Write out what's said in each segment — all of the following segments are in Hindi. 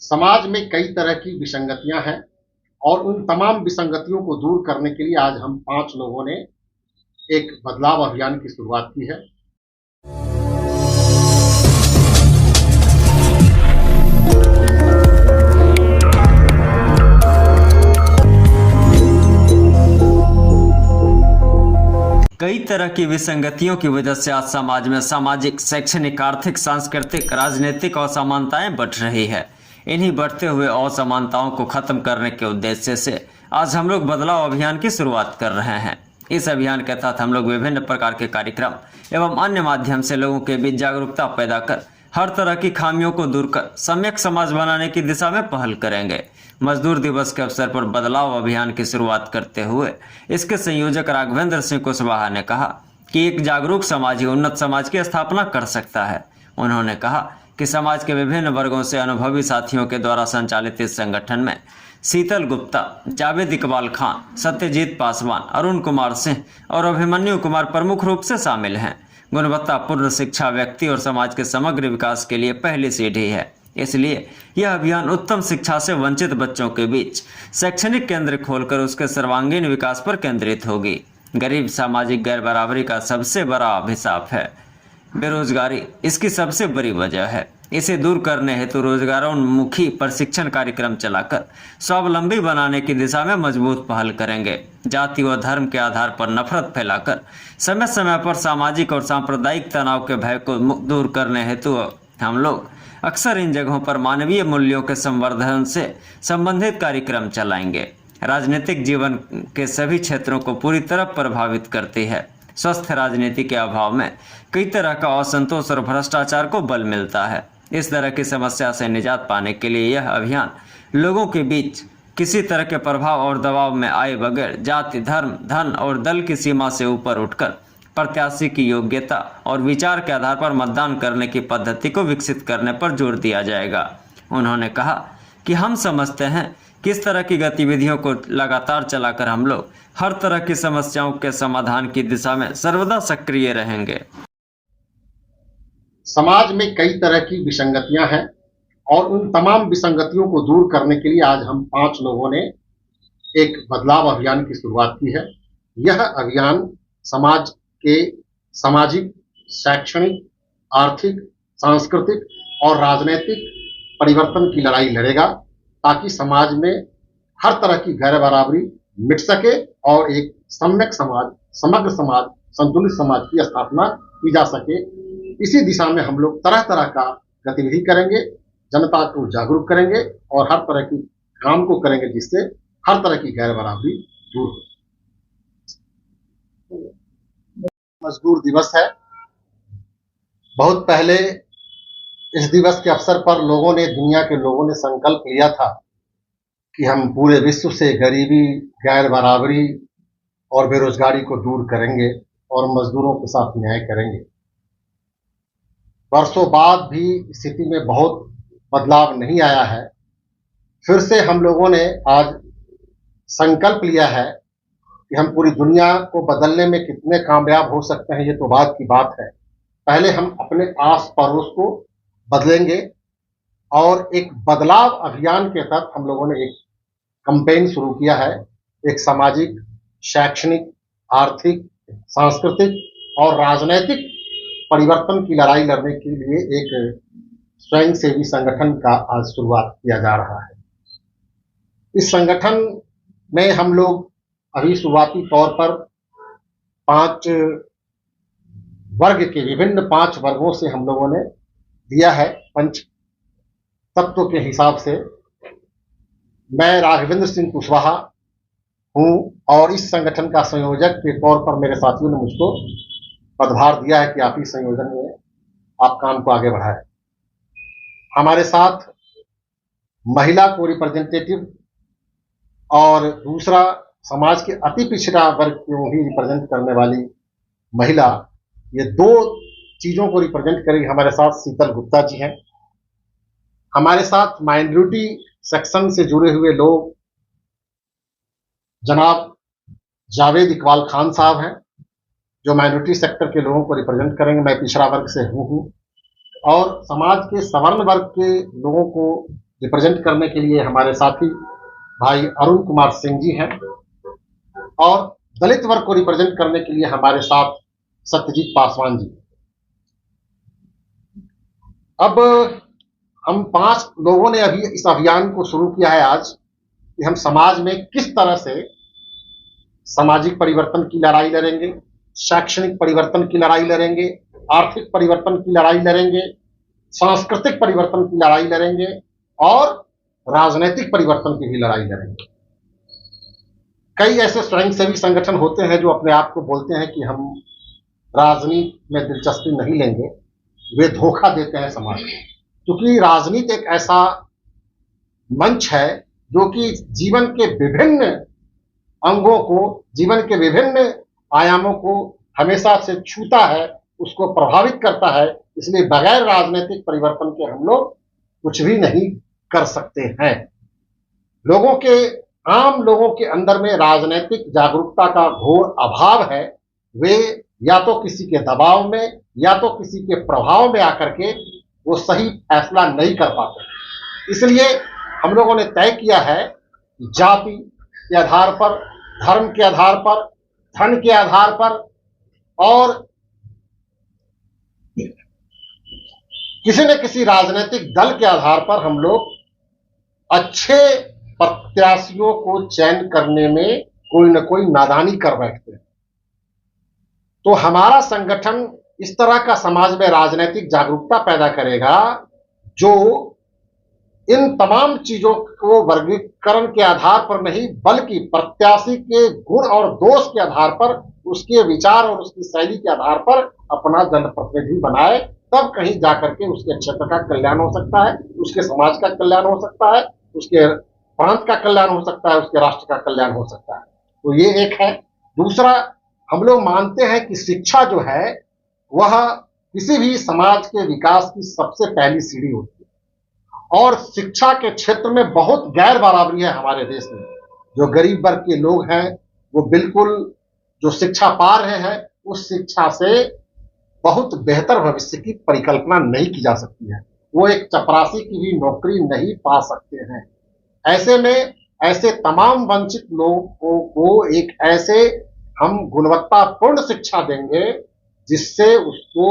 समाज में कई तरह की विसंगतियां हैं और उन तमाम विसंगतियों को दूर करने के लिए आज हम 5 लोगों ने एक बदलाव अभियान की शुरुआत की है। कई तरह की विसंगतियों की वजह से आज समाज में सामाजिक, शैक्षणिक, आर्थिक, सांस्कृतिक, राजनीतिक असमानताएं बढ़ रही है। इन्हीं बढ़ते हुए असमानताओं को खत्म करने के उद्देश्य से आज हम लोग बदलाव अभियान की शुरुआत कर रहे हैं। इस अभियान के तहत हम लोग विभिन्न प्रकार के कार्यक्रम एवं अन्य माध्यम से लोगों के बीच जागरूकता पैदा कर हर तरह की खामियों को दूर कर सम्यक समाज बनाने की दिशा में पहल करेंगे। मजदूर दिवस के अवसर पर बदलाव अभियान की शुरुआत करते हुए इसके संयोजक राघवेंद्र सिंह कुशवाहा ने कहा कि एक जागरूक समाज ही उन्नत समाज की स्थापना कर सकता है। उन्होंने कहा कि समाज के विभिन्न वर्गों से अनुभवी साथियों के द्वारा संचालित इस संगठन में शीतल गुप्ता, जावेद इकबाल खान, सत्यजीत पासवान, अरुण कुमार सिंह और अभिमन्यु कुमार प्रमुख रूप से शामिल हैं। गुणवत्तापूर्ण शिक्षा व्यक्ति और समाज के समग्र विकास के लिए पहली सीढ़ी है, इसलिए यह अभियान उत्तम शिक्षा से वंचित बच्चों के बीच शैक्षणिक केंद्र खोलकर उसके सर्वांगीण विकास पर केंद्रित होगी। गरीब सामाजिक गैर बराबरी का सबसे बड़ा अभिशाप है बेरोजगारी, इसकी सबसे बड़ी वजह है। इसे दूर करने हेतु रोजगारोन्मुखी प्रशिक्षण कार्यक्रम चलाकर स्वावलंबी बनाने की दिशा में मजबूत पहल करेंगे। जाति व धर्म के आधार पर नफरत फैलाकर समय समय पर सामाजिक और सांप्रदायिक तनाव के भय को दूर करने हेतु हम लोग अक्सर इन जगहों पर मानवीय मूल्यों के संवर्धन से संबंधित कार्यक्रम चलाएंगे। राजनीतिक जीवन के सभी क्षेत्रों को पूरी तरह प्रभावित करती है। स्वस्थ राजनीति के अभाव में कई तरह का असंतोष और भ्रष्टाचार को बल मिलता है। इस तरह की समस्या से निजात पाने के लिए यह अभियान लोगों के बीच किसी तरह के प्रभाव और दबाव में आए बगैर जाति, धर्म, धन और दल की सीमा से ऊपर उठकर प्रत्याशी की योग्यता और विचार के आधार पर मतदान करने की पद्धति को विकसित करने पर जोर दिया जाएगा। उन्होंने कहा कि हम समझते हैं कि इस तरह की गतिविधियों को लगातार चलाकर हम लोग हर तरह की समस्याओं के समाधान की दिशा में सर्वदा सक्रिय रहेंगे। समाज में कई तरह की विसंगतियां हैं और उन तमाम विसंगतियों को दूर करने के लिए आज हम 5 लोगों ने एक बदलाव अभियान की शुरुआत की है। यह अभियान समाज के सामाजिक, शैक्षणिक, आर्थिक, सांस्कृतिक और राजनीतिक परिवर्तन की लड़ाई लड़ेगा ताकि समाज में हर तरह की गैर बराबरी मिट सके और एक सम्यक समाज, समग्र समाज, संतुलित समाज की स्थापना की जा सके। इसी दिशा में हम लोग तरह तरह का गतिविधि करेंगे, जनता को जागरूक करेंगे और हर तरह की काम को करेंगे जिससे हर तरह की गैर बराबरी दूर हो। मजदूर दिवस है। बहुत पहले इस दिवस के अवसर पर दुनिया के लोगों ने संकल्प लिया था कि हम पूरे विश्व से गरीबी, गैर बराबरी और बेरोजगारी को दूर करेंगे और मजदूरों के साथ न्याय करेंगे। वर्षों बाद भी स्थिति में बहुत बदलाव नहीं आया है। फिर से हम लोगों ने आज संकल्प लिया है कि हम पूरी दुनिया को बदलने में कितने कामयाब हो सकते हैं, ये तो बात की बात है। पहले हम अपने आस पड़ोस को बदलेंगे और एक बदलाव अभियान के तहत हम लोगों ने एक कैंपेन शुरू किया है। एक सामाजिक, शैक्षणिक, आर्थिक, सांस्कृतिक और राजनीतिक परिवर्तन की लड़ाई लड़ने के लिए एक स्वयंसेवी संगठन का आज शुरुआत किया जा रहा है। इस संगठन में हम लोग अभी शुरुआती तौर पर 5 वर्ग के विभिन्न 5 वर्गों से हम लोगों ने दिया है पंच तत्व के हिसाब से। मैं राघवेंद्र सिंह कुशवाहा हूं और इस संगठन का संयोजक के तौर पर मेरे साथियों ने मुझको पदभार दिया है कि आप इस संयोजन में आप काम को आगे बढ़ाएं। हमारे साथ महिला को रिप्रेजेंटेटिव और दूसरा समाज के अति पिछड़ा वर्ग को ही रिप्रेजेंट करने वाली महिला, ये 2 चीजों को रिप्रेजेंट करेगी। हमारे साथ शीतल गुप्ता जी हैं। हमारे साथ माइनॉरिटी सेक्शन से जुड़े हुए लोग जनाब जावेद इकबाल खान साहब हैं, जो माइनॉरिटी सेक्टर के लोगों को रिप्रेजेंट करेंगे। मैं पिछड़ा वर्ग से हूँ और समाज के सवर्ण वर्ग के लोगों को रिप्रेजेंट करने के लिए हमारे साथी भाई अरुण कुमार सिंह जी हैं और दलित वर्ग को रिप्रेजेंट करने के लिए हमारे साथ सत्यजीत पासवान जी। अब हम 5 लोगों ने अभी इस अभियान को शुरू किया है आज कि हम समाज में किस तरह से सामाजिक परिवर्तन की लड़ाई लड़ेंगे, शैक्षणिक परिवर्तन की लड़ाई लड़ेंगे, आर्थिक परिवर्तन की लड़ाई लड़ेंगे, सांस्कृतिक परिवर्तन की लड़ाई लड़ेंगे और राजनीतिक परिवर्तन की भी लड़ाई लड़ेंगे। कई ऐसे स्वयंसेवी संगठन होते हैं जो अपने आप को बोलते हैं कि हम राजनीति में दिलचस्पी नहीं लेंगे, वे धोखा देते हैं समाज को, क्योंकि राजनीति एक ऐसा मंच है जो कि जीवन के विभिन्न अंगों को, जीवन के विभिन्न आयामों को हमेशा से छूता है, उसको प्रभावित करता है। इसलिए बगैर राजनीतिक परिवर्तन के हम लोग कुछ भी नहीं कर सकते हैं। आम लोगों के अंदर में राजनीतिक जागरूकता का घोर अभाव है। वे या तो किसी के दबाव में या तो किसी के प्रभाव में आकर के वो सही फैसला नहीं कर पाते। इसलिए हम लोगों ने तय किया है कि जाति के आधार पर, धर्म के आधार पर, धन के आधार पर और किसी न किसी राजनीतिक दल के आधार पर हम लोग अच्छे प्रत्याशियों को चयन करने में कोई न कोई नादानी कर बैठते हैं। तो हमारा संगठन इस तरह का समाज में राजनीतिक जागरूकता पैदा करेगा जो इन तमाम चीजों को वर्गीकरण के आधार पर नहीं बल्कि प्रत्याशी के गुण और दोष के आधार पर, उसके विचार और उसकी शैली के आधार पर अपना जनप्रतिनिधि बनाए। तब कहीं जाकर के उसके क्षेत्र का कल्याण हो सकता है, उसके समाज का कल्याण हो सकता है, उसके प्रांत का कल्याण हो सकता है, उसके राष्ट्र का कल्याण हो सकता है। तो ये एक है। दूसरा, हम लोग मानते हैं कि शिक्षा जो है वह किसी भी समाज के विकास की सबसे पहली सीढ़ी होती है और शिक्षा के क्षेत्र में बहुत गैर बराबरी है हमारे देश में। जो गरीब वर्ग के लोग हैं वो बिल्कुल जो शिक्षा पा रहे हैं उस शिक्षा से बहुत बेहतर भविष्य की परिकल्पना नहीं की जा सकती है। वो एक चपरासी की भी नौकरी नहीं पा सकते हैं। ऐसे में ऐसे तमाम वंचित लोगों को एक ऐसे हम गुणवत्तापूर्ण शिक्षा देंगे जिससे उसको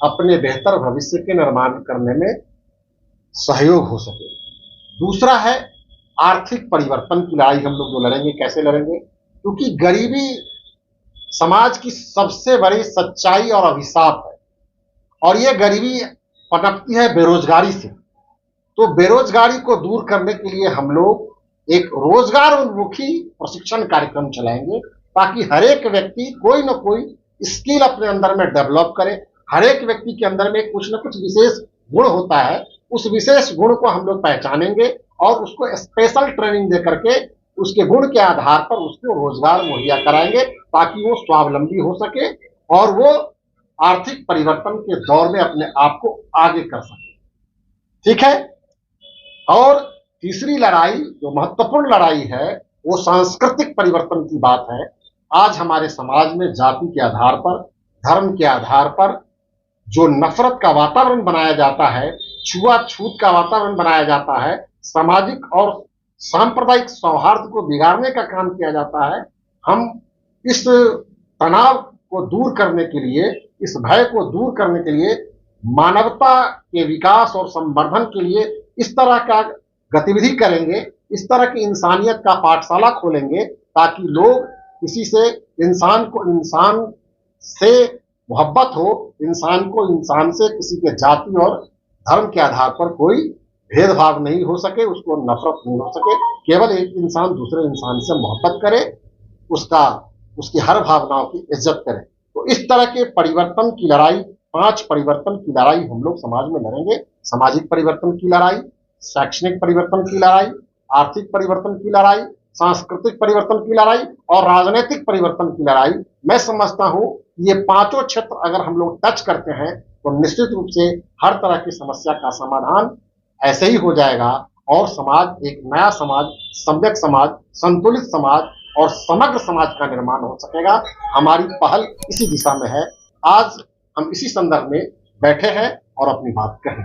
अपने बेहतर भविष्य के निर्माण करने में सहयोग हो सके। दूसरा है आर्थिक परिवर्तन की लड़ाई हम लोग जो लड़ेंगे। कैसे लड़ेंगे? क्योंकि गरीबी समाज की सबसे बड़ी सच्चाई और अभिशाप है और ये गरीबी पनपती है बेरोजगारी से। तो बेरोजगारी को दूर करने के लिए हम लोग एक रोजगार उन्मुखी प्रशिक्षण कार्यक्रम चलाएंगे ताकि हर एक व्यक्ति कोई न कोई स्किल अपने अंदर में डेवलप करे। हर एक व्यक्ति के अंदर में कुछ न कुछ विशेष गुण होता है, उस विशेष गुण को हम लोग पहचानेंगे और उसको स्पेशल ट्रेनिंग दे करके उसके गुण के आधार पर उसको रोजगार मुहैया कराएंगे ताकि वो स्वावलंबी हो सके और वो आर्थिक परिवर्तन के दौर में अपने आप को आगे कर सके। ठीक है। और तीसरी लड़ाई जो महत्वपूर्ण लड़ाई है वो सांस्कृतिक परिवर्तन की बात है। आज हमारे समाज में जाति के आधार पर, धर्म के आधार पर जो नफरत का वातावरण बनाया जाता है, छुआछूत का वातावरण बनाया जाता है, सामाजिक और सांप्रदायिक सौहार्द को बिगाड़ने का काम किया जाता है। हम इस तनाव को दूर करने के लिए, इस भय को दूर करने के लिए, मानवता के विकास और संवर्धन के लिए इस तरह का गतिविधि करेंगे, इस तरह की इंसानियत का पाठशाला खोलेंगे ताकि लोग किसी से इंसान को इंसान से मोहब्बत हो, इंसान को इंसान से किसी के जाति और धर्म के आधार पर कोई भेदभाव नहीं हो सके, उसको नफरत नहीं हो सके। केवल एक इंसान दूसरे इंसान से मोहब्बत करे, उसकी हर भावनाओं की इज्जत करे। तो इस तरह के परिवर्तन की लड़ाई, 5 परिवर्तन की लड़ाई हम लोग समाज में लड़ेंगे। सामाजिक परिवर्तन की लड़ाई, शैक्षणिक परिवर्तन की लड़ाई, आर्थिक परिवर्तन की लड़ाई, सांस्कृतिक परिवर्तन की लड़ाई और राजनीतिक परिवर्तन की लड़ाई। मैं समझता हूं ये 5 क्षेत्र अगर हम लोग टच करते हैं तो निश्चित रूप से हर तरह की समस्या का समाधान ऐसे ही हो जाएगा और समाज एक नया समाज, सम्यक समाज, संतुलित समाज और समग्र समाज का निर्माण हो सकेगा। हमारी पहल इसी दिशा में है। आज हम इसी संदर्भ में बैठे हैं और अपनी बात कहें।